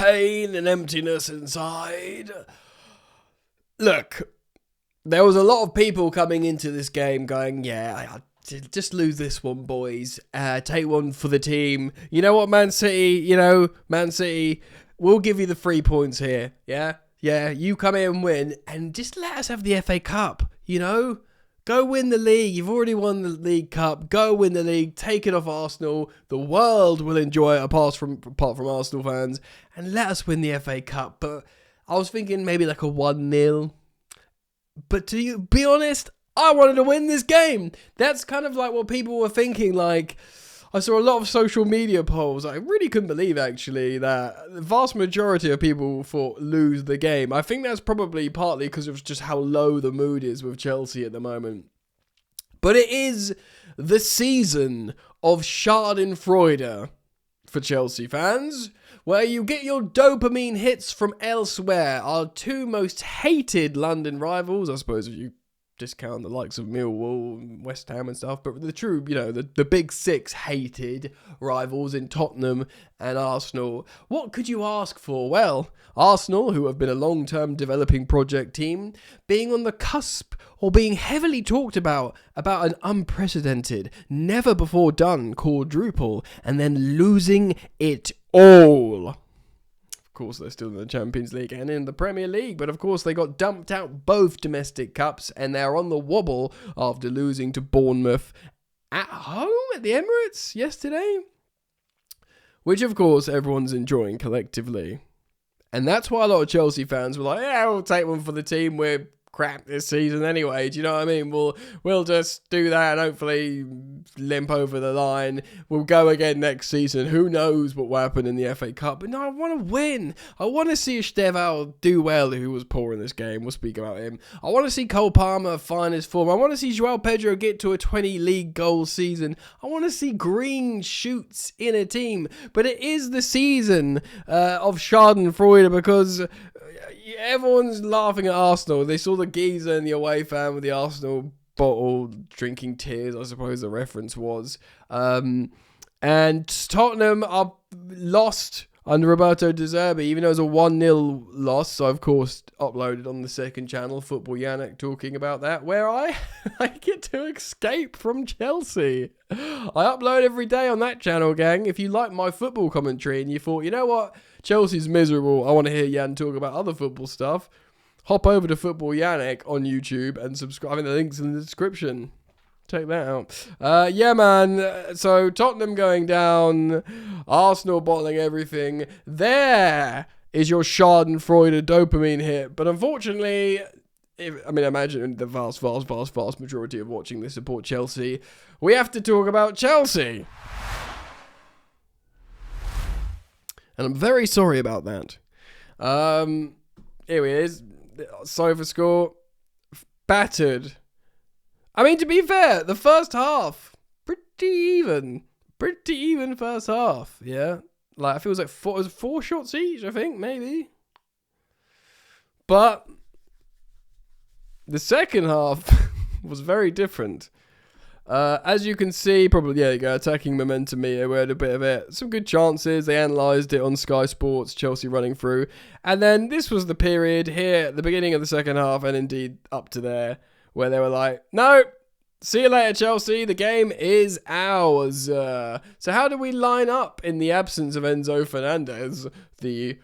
pain and emptiness inside. Look, there was a lot of people coming into this game going, just lose this one, boys. Take one for the team. You know what, Man City? Man City, we'll give you the 3 points here. Yeah, you come here and win, and just let us have the FA Cup, Go win the league. You've already won the League Cup. Go win the league. Take it off Arsenal. The world will enjoy it apart from Arsenal fans. And let us win the FA Cup. But I was thinking maybe like a 1-0. But to be honest, I wanted to win this game. That's kind of like what people were thinking. Like, I saw a lot of social media polls. I really couldn't believe, actually, that the vast majority of people thought lose the game. I think that's probably partly because of just how low the mood is with Chelsea at the moment. But it is the season of Schadenfreude for Chelsea fans, where you get your dopamine hits from elsewhere. Our two most hated London rivals, I suppose if you discount the likes of Millwall, West Ham and stuff, but the true, the big six hated rivals in Tottenham and Arsenal. What could you ask for? Well, Arsenal, who have been a long-term developing project team, being on the cusp or being heavily talked about an unprecedented, never before done quadruple, and then losing it all. Of course, they're still in the Champions League and in the Premier League, but of course they got dumped out both domestic cups, and they're on the wobble after losing to Bournemouth at home at the Emirates yesterday, which of course everyone's enjoying collectively. And that's why a lot of Chelsea fans were like, yeah, we'll take one for the team, we're crap this season anyway, do you know what I mean? We'll just do that and hopefully limp over the line. We'll go again next season. Who knows what will happen in the FA Cup? But no, I want to win. I want to see Estevao do well, who was poor in this game. We'll speak about him. I want to see Cole Palmer find his form. I want to see Joao Pedro get to a 20 league goal season. I want to see green shoots in a team. But it is the season of Schadenfreude, because everyone's laughing at Arsenal. They saw the geezer and the away fan with the Arsenal bottle drinking tears, I suppose the reference was. And Tottenham are lost under Roberto De Zerbi, even though it was a 1-0 loss. So, of course, uploaded on the second channel, Football Yannick talking about that, where I get to escape from Chelsea. I upload every day on that channel, gang. If you like my football commentary and you thought, you know what, Chelsea's miserable, I want to hear Jan talk about other football stuff, hop over to Football Yannick on YouTube and subscribe. I mean, the link's in the description. Check that out. Yeah, man. So Tottenham going down, Arsenal bottling everything. There is your Schadenfreude dopamine hit. But unfortunately, imagine the vast majority of watching this support Chelsea. We have to talk about Chelsea. And I'm very sorry about that. Here he is. SofaScore. Battered. I mean, to be fair, the first half, pretty even first half, yeah? Like, I feel it was like four shots each, I think, maybe. But the second half was very different. As you can see, probably, yeah, you go, attacking momentum here, we had a bit of it. Some good chances, they analysed it on Sky Sports, Chelsea running through. And then this was the period here at the beginning of the second half, and indeed up to there, where they were like, no, see you later, Chelsea. The game is ours. So how do we line up in the absence of Enzo Fernandez, the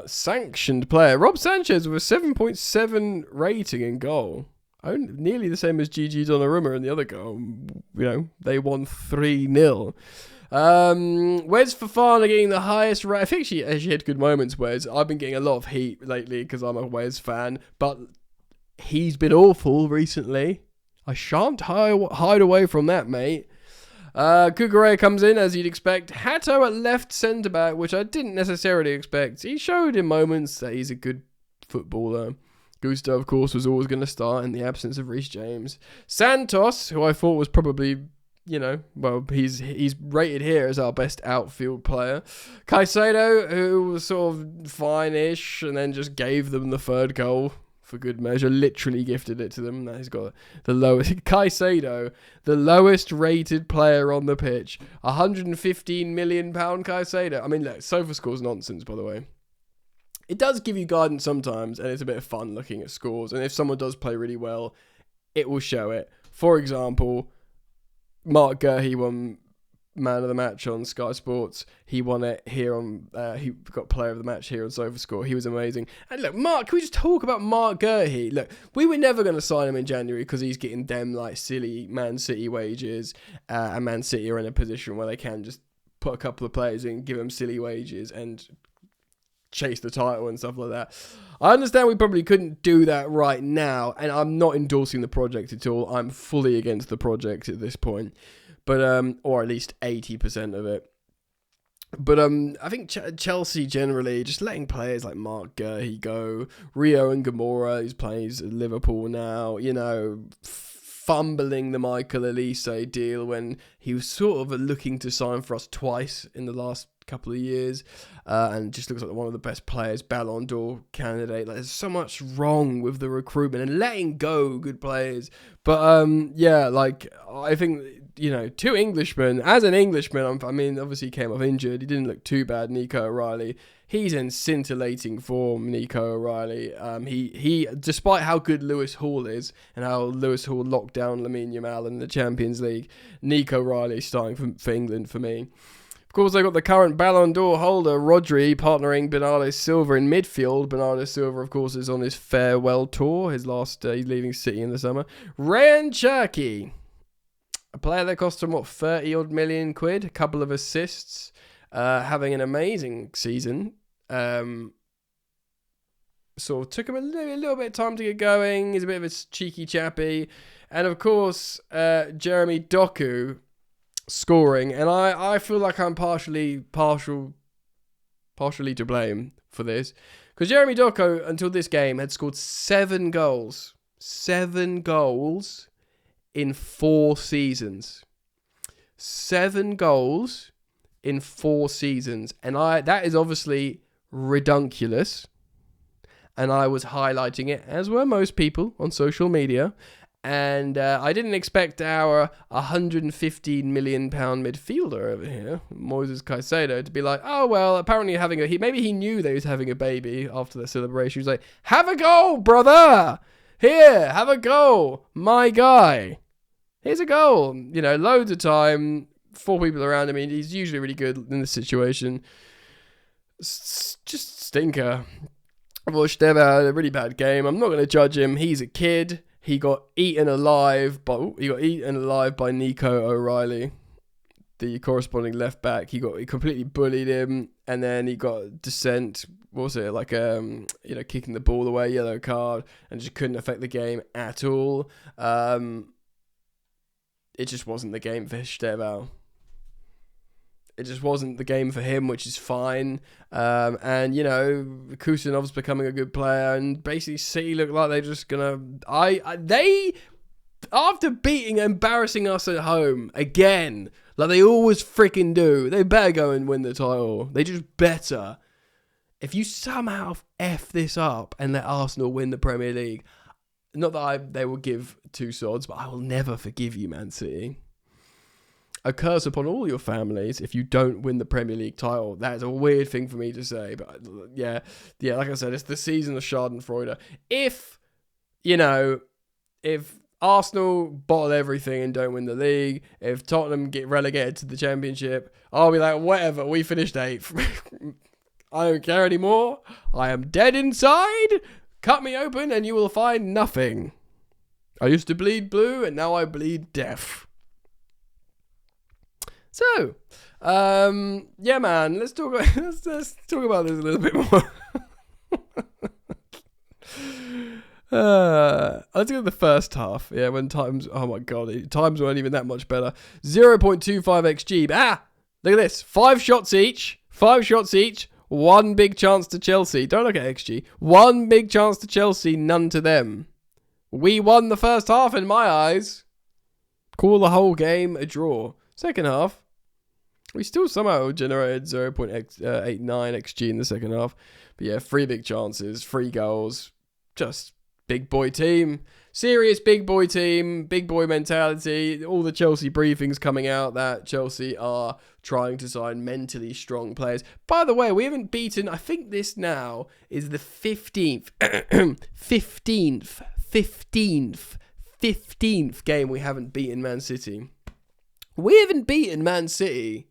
sanctioned player? Rob Sanchez with a 7.7 rating in goal. Nearly the same as Gigi Donnarumma in the other goal. They won 3-0. Wes Fofana getting the highest rate. I think she had good moments, Wes. I've been getting a lot of heat lately because I'm a Wes fan, but he's been awful recently. I shan't hide away from that, mate. Cucurella comes in, as you'd expect. Hato at left centre-back, which I didn't necessarily expect. He showed in moments that he's a good footballer. Gusto, of course, was always going to start in the absence of Reece James. Santos, who I thought was probably, he's rated here as our best outfield player. Caicedo, who was sort of fine-ish, and then just gave them the third goal for good measure. Literally gifted it to them. He's got the lowest. Caicedo, the lowest rated player on the pitch. £115 million Caicedo. I mean, look, SofaScore's nonsense, by the way. It does give you guidance sometimes, and it's a bit of fun looking at scores. And if someone does play really well, it will show it. For example, Mark Gurhey won Man of the Match on Sky Sports. He won it here on, he got Player of the Match here on SofaScore. He was amazing. And look, Mark, can we just talk about Mark Gurhey? Look, we were never going to sign him in January because he's getting them like silly Man City wages, and Man City are in a position where they can just put a couple of players in, give them silly wages and chase the title and stuff like that. I understand we probably couldn't do that right now, and I'm not endorsing the project at all. I'm fully against the project at this point. But or at least 80% of it. But I think Chelsea generally just letting players like Mark Gurhey go, Rio Ngomora, who's playing at Liverpool now, you know, fumbling the Michael Elise deal when he was sort of looking to sign for us twice in the last couple of years, and just looks like one of the best players, Ballon d'Or candidate. Like, there's so much wrong with the recruitment and letting go good players. But yeah, like I think, you know, two Englishmen. As an Englishman, I mean, obviously he came off injured. He didn't look too bad. Nico O'Reilly. He's in scintillating form, Nico O'Reilly. He, despite how good Lewis Hall is and how Lewis Hall locked down Lamine Yamal in the Champions League, Nico O'Reilly starting for England for me. Of course, they got the current Ballon d'Or holder, Rodri, partnering Bernardo Silva in midfield. Bernardo Silva, of course, is on his farewell tour. His last, he's leaving City in the summer. Ryan Cherky, a player that cost him, what, 30 odd million quid, a couple of assists, having an amazing season. Sort of took him a little bit of time to get going. He's a bit of a cheeky chappy. And of course, Jeremy Doku scoring. And I feel like I'm partially to blame for this. Because Jeremy Doku, until this game, had scored 7 goals. 7 goals in 4 seasons. 7 goals in 4 seasons. And that is obviously redunculous. And I was highlighting it, as were most people on social media. And I didn't expect our £115 million midfielder over here, Moises Caicedo, to be like, oh, well, apparently maybe he knew that he was having a baby after the celebration. He was like, have a goal, brother! Here, have a goal, my guy. Here's a goal. You know, loads of time, 4 people around him. He's usually really good in this situation. Just stinker. Well, Steve had a really bad game. I'm not going to judge him. He's a kid. He got eaten alive by Nico O'Reilly, the corresponding left back. He completely bullied him, and then he got dissent. What was it, like kicking the ball away, yellow card, and just couldn't affect the game at all. It just wasn't the game for Estevao. It just wasn't the game for him, which is fine. And, you know, Kusanov's becoming a good player. And basically City look like they're just going to... After embarrassing us at home again, like they always freaking do, they better go and win the title. They just better. If you somehow F this up and let Arsenal win the Premier League, not that they will give 2 sods, but I will never forgive you, Man City. A curse upon all your families if you don't win the Premier League title. That is a weird thing for me to say, but yeah, like I said, it's the season of Schadenfreude. If Arsenal bottle everything and don't win the league, if Tottenham get relegated to the Championship, I'll be like, whatever, we finished 8th. I don't care anymore. I am dead inside. Cut me open and you will find nothing. I used to bleed blue and now I bleed death. So, yeah, man, let's talk about this a little bit more. Let's go to the first half. Yeah, when times weren't even that much better. 0.25 XG. Look at this. 5 shots each. 1 big chance to Chelsea. Don't look at XG. 1 big chance to Chelsea, none to them. We won the first half in my eyes. Call the whole game a draw. Second half, we still somehow generated 0.89 XG in the second half. But yeah, 3 big chances, 3 goals. Just big boy team. Serious big boy team, big boy mentality. All the Chelsea briefings coming out that Chelsea are trying to sign mentally strong players. By the way, we haven't beaten, I think this now is the 15th, 15th game we haven't beaten Man City. We haven't beaten Man City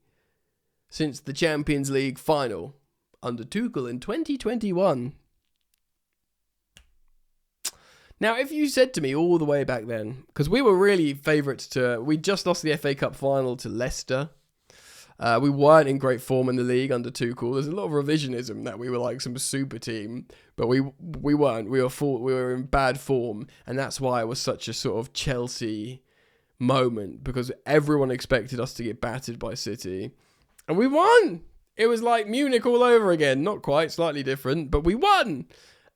since the Champions League final under Tuchel in 2021. Now, if you said to me all the way back then, because we were really favourites we just lost the FA Cup final to Leicester. We weren't in great form in the league under Tuchel. There's a lot of revisionism that we were like some super team, but we weren't. We were in bad form, and that's why it was such a sort of Chelsea moment, because everyone expected us to get battered by City, and we won. It was like Munich all over again. Not quite, slightly different, but we won.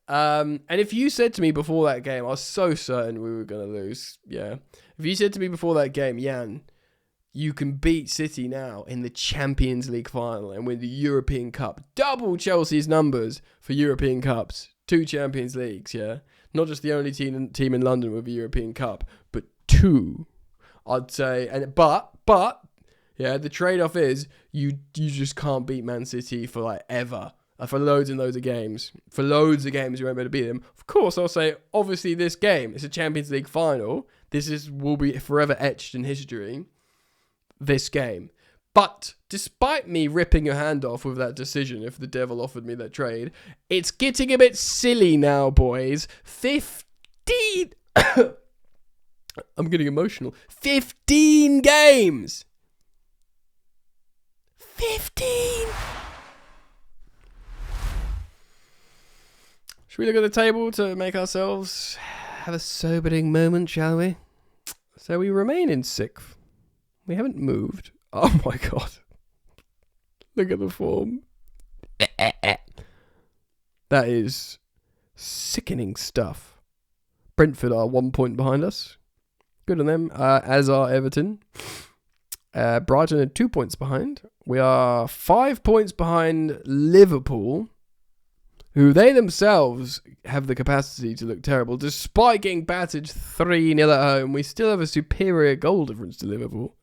And if you said to me before that game, I was so certain we were going to lose. Yeah. If you said to me before that game, Jan, you can beat City now in the Champions League final and win the European Cup. Double Chelsea's numbers for European Cups. 2 Champions Leagues, yeah. Not just the only team in London with a European Cup, but 2, I'd say. But yeah, the trade-off is you just can't beat Man City for like ever. For loads and loads of games. For loads of games, you won't be able to beat them. Of course, I'll say, obviously, this game, it's a Champions League final. Will be forever etched in history. This game. But, despite me ripping your hand off with that decision, if the devil offered me that trade, it's getting a bit silly now, boys. 15... I'm getting emotional. 15 games! 15! Should we look at the table to make ourselves have a sobering moment, shall we? So we remain in 6th. We haven't moved. Oh my god. Look at the form. That is sickening stuff. Brentford are 1 point behind us. Good on them. As are Everton. Brighton are 2 points behind. We are 5 points behind Liverpool, who they themselves have the capacity to look terrible. Despite getting battered 3-0 at home, we still have a superior goal difference to Liverpool.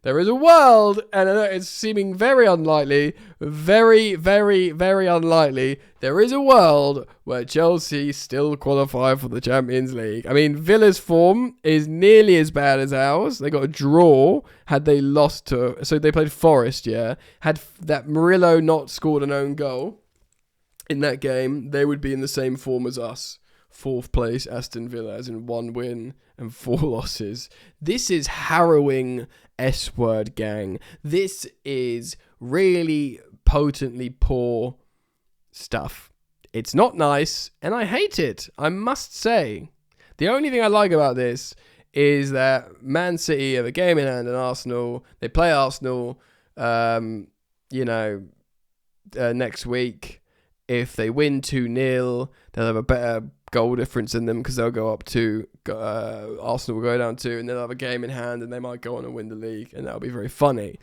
There is a world, and I know it's seeming very unlikely, very, very, very unlikely, there is a world where Chelsea still qualify for the Champions League. I mean, Villa's form is nearly as bad as ours. They got a draw had they lost to... So they played Forest, yeah. Had that Murillo not scored an own goal in that game, they would be in the same form as us. 4th place, Aston Villa, as in 1 win and 4 losses. This is harrowing S-word, gang. This is really potently poor stuff. It's not nice, and I hate it, I must say. The only thing I like about this is that Man City have a game in hand and Arsenal. They play Arsenal, next week. If they win 2-0, they'll have a better goal difference in them because they'll go up 2. Arsenal will go down 2, and they'll have a game in hand, and they might go on and win the league, and that'll be very funny.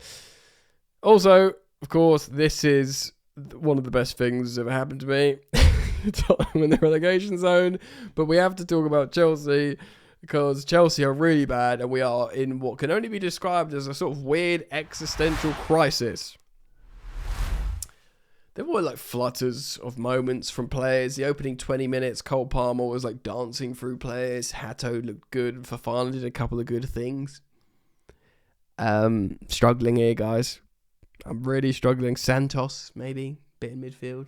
Also, of course, this is one of the best things that's ever happened to me. I'm in the relegation zone, but we have to talk about Chelsea because Chelsea are really bad, and we are in what can only be described as a sort of weird existential crisis. There were like flutters of moments from players. The opening 20 minutes, Cole Palmer was like dancing through players. Hato looked good. Fofana did a couple of good things. Struggling here, guys. I'm really struggling. Santos, maybe. Bit in midfield.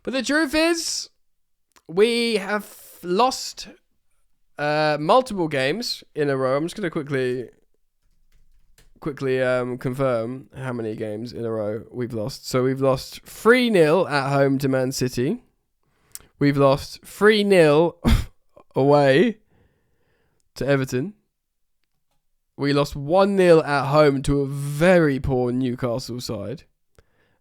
But the truth is, we have lost multiple games in a row. I'm just going to quickly confirm how many games in a row we've lost. So we've lost 3-0 at home to Man City. We've lost 3-0 away to Everton. We lost 1-0 at home to a very poor Newcastle side.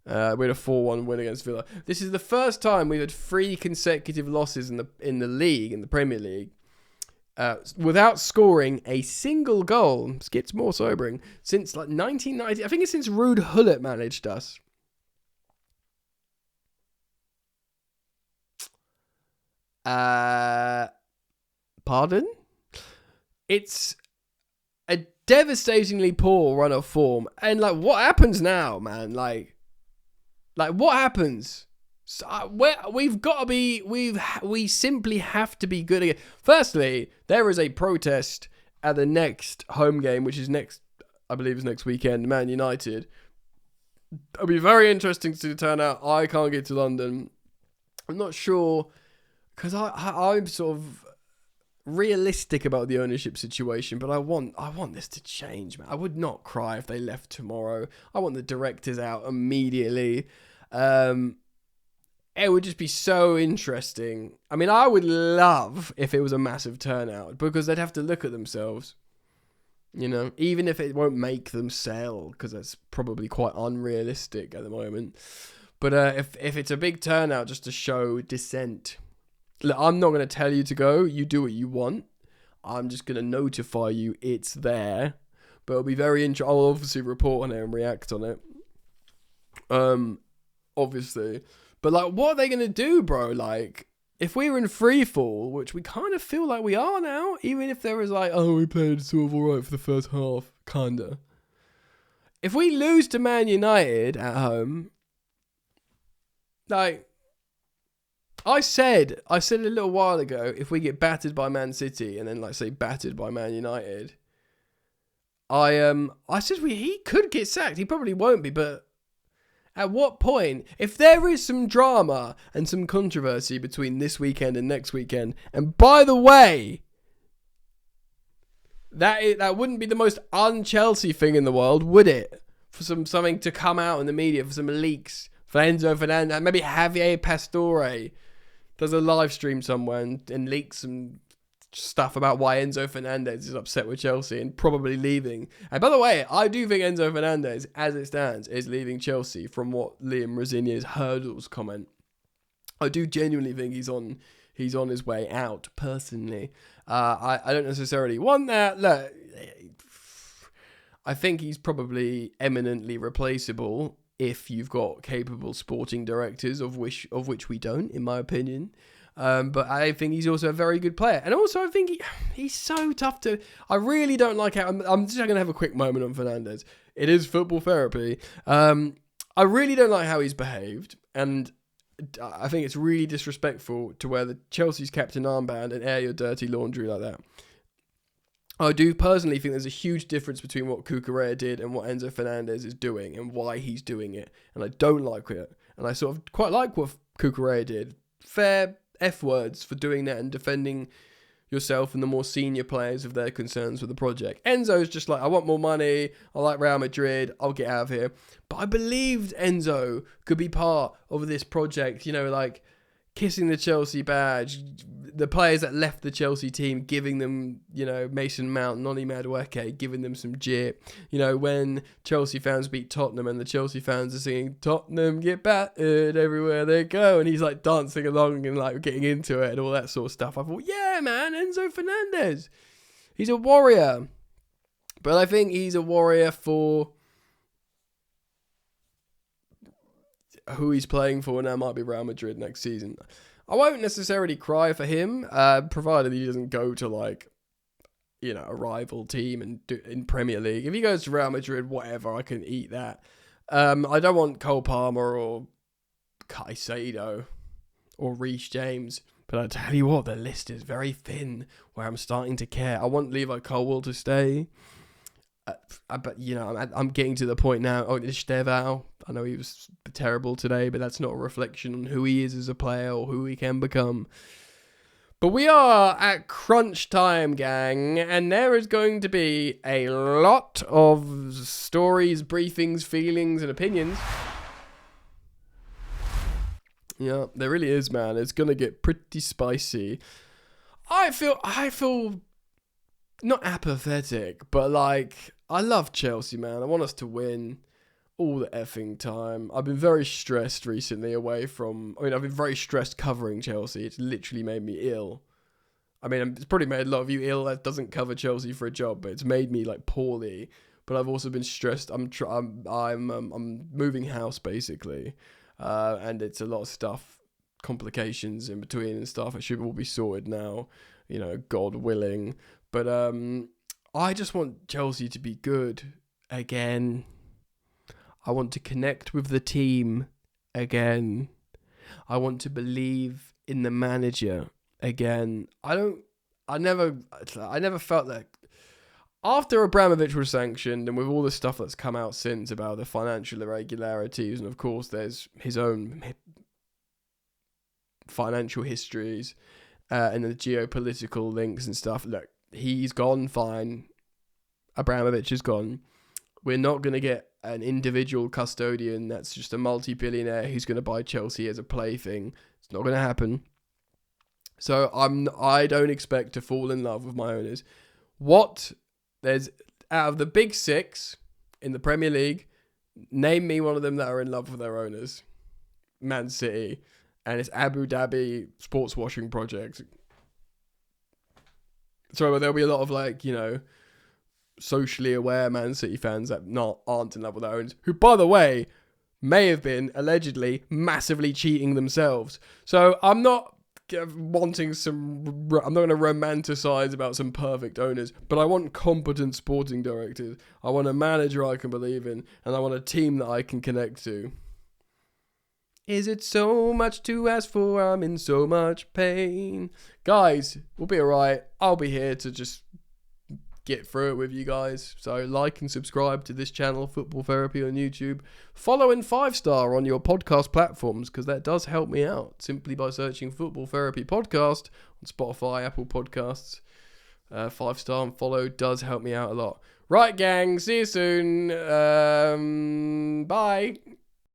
We had a 4-1 win against Villa. This is the first time we've had 3 consecutive losses in the league, in the Premier League, without scoring a single goal. It gets more sobering. Since like 1990, I think it's since Ruud Gullit managed us. Pardon? It's a devastatingly poor run of form. And, like, what happens now, man? Like what happens? So, we've got to be, we simply have to be good again. Firstly, there is a protest at the next home game, which is I believe is next weekend, Man United. It'll be very interesting to see the turnout. I can't get to London. I'm not sure, because I'm sort of realistic about the ownership situation, but I want this to change, man. I would not cry if they left tomorrow. I want the directors out immediately. It would just be so interesting. I mean, I would love if it was a massive turnout, because they'd have to look at themselves, you know, even if it won't make them sell, because that's probably quite unrealistic at the moment. But if it's a big turnout just to show dissent, look, I'm not going to tell you to go. You do what you want. I'm just going to notify you it's there. But it'll be very interesting. I'll obviously report on it and react on it. Obviously. But, like, what are they going to do, bro? Like, if we were in free fall, which we kind of feel like we are now, even if there was like, oh, we played sort of alright for the first half, kinda. If we lose to Man United at home, like, I said a little while ago, if we get battered by Man City and then, like, say battered by Man United, I said he could get sacked. He probably won't be, but at what point, if there is some drama and some controversy between this weekend and next weekend, and by the way, that wouldn't be the most un-Chelsea thing in the world, would it? For something to come out in the media, for some leaks, for Enzo Fernandez, maybe Javier Pastore does a live stream somewhere and leaks some stuff about why Enzo Fernandez is upset with Chelsea and probably leaving. And by the way, I do think Enzo Fernandez, as it stands, is leaving Chelsea from what Liam Rosinia's hurdles comment. I do genuinely think he's on his way out, personally. I don't necessarily want that. Look, I think he's probably eminently replaceable if you've got capable sporting directors, of which we don't, in my opinion. But I think he's also a very good player. And also, I think he's so tough to... I really don't like how... I'm just going to have a quick moment on Fernandez. It is football therapy. I really don't like how he's behaved. And I think it's really disrespectful to wear the Chelsea's captain armband and air your dirty laundry like that. I do personally think there's a huge difference between what Cucurella did and what Enzo Fernandez is doing and why he's doing it. And I don't like it. And I sort of quite like what Cucurella did. Fair F words for doing that and defending yourself and the more senior players of their concerns with the project. Enzo's just like, I want more money. I like Real Madrid. I'll get out of here. But I believed Enzo could be part of this project, you know, like kissing the Chelsea badge, the players that left the Chelsea team, giving them, you know, Mason Mount, Noni Madueke, giving them some jit. You know, when Chelsea fans beat Tottenham and the Chelsea fans are singing, Tottenham get battered everywhere they go, and he's like dancing along and like getting into it and all that sort of stuff. I thought, yeah, man, Enzo Fernandez. He's a warrior. But I think he's a warrior for who he's playing for, and that might be Real Madrid next season. I won't necessarily cry for him, provided he doesn't go to, like, you know, a rival team and in Premier League. If he goes to Real Madrid, whatever, I can eat that. I don't want Cole Palmer or Caicedo or Reece James, but I tell you what, the list is very thin where I'm starting to care. I want Levi Colwill to stay. But, you know, I'm getting to the point now. Oh, Estevao, I know he was terrible today, but that's not a reflection on who he is as a player or who he can become. But we are at crunch time, gang, and there is going to be a lot of stories, briefings, feelings, and opinions. Yeah, there really is, man. It's going to get pretty spicy. I feel not apathetic, but like, I love Chelsea, man. I want us to win all the effing time. I've been very stressed recently I've been very stressed covering Chelsea. It's literally made me ill. I mean, it's probably made a lot of you ill that doesn't cover Chelsea for a job, but it's made me like poorly. But I've also been stressed. I'm moving house basically, and it's a lot of stuff complications in between and stuff. It should all be sorted now, God willing. But I just want Chelsea to be good again. I want to connect with the team again. I want to believe in the manager again. I never felt that after Abramovich was sanctioned, and with all the stuff that's come out since about the financial irregularities, and of course there's his own financial histories and the geopolitical links and stuff. Look, he's gone, fine. Abramovich is gone. We're not going to get an individual custodian that's just a multi-billionaire who's going to buy Chelsea as a plaything. It's not going to happen. So I don't expect to fall in love with my owners. There's out of the big six in the Premier League, name me one of them that are in love with their owners. Man City. And it's Abu Dhabi sports washing project. So there'll be a lot of socially aware Man City fans that aren't in love with their owners, who, by the way, may have been allegedly massively cheating themselves. So I'm not wanting I'm not going to romanticize about some perfect owners, but I want competent sporting directors. I want a manager I can believe in, and I want a team that I can connect to. Is it so much to ask for? I'm in so much pain. Guys, we'll be alright. I'll be here to just get through it with you guys. So like and subscribe to this channel, Football Therapy on YouTube. Follow and 5-star on your podcast platforms, because that does help me out, simply by searching Football Therapy Podcast on Spotify, Apple Podcasts. 5-star and follow does help me out a lot. Right, gang, see you soon. Bye.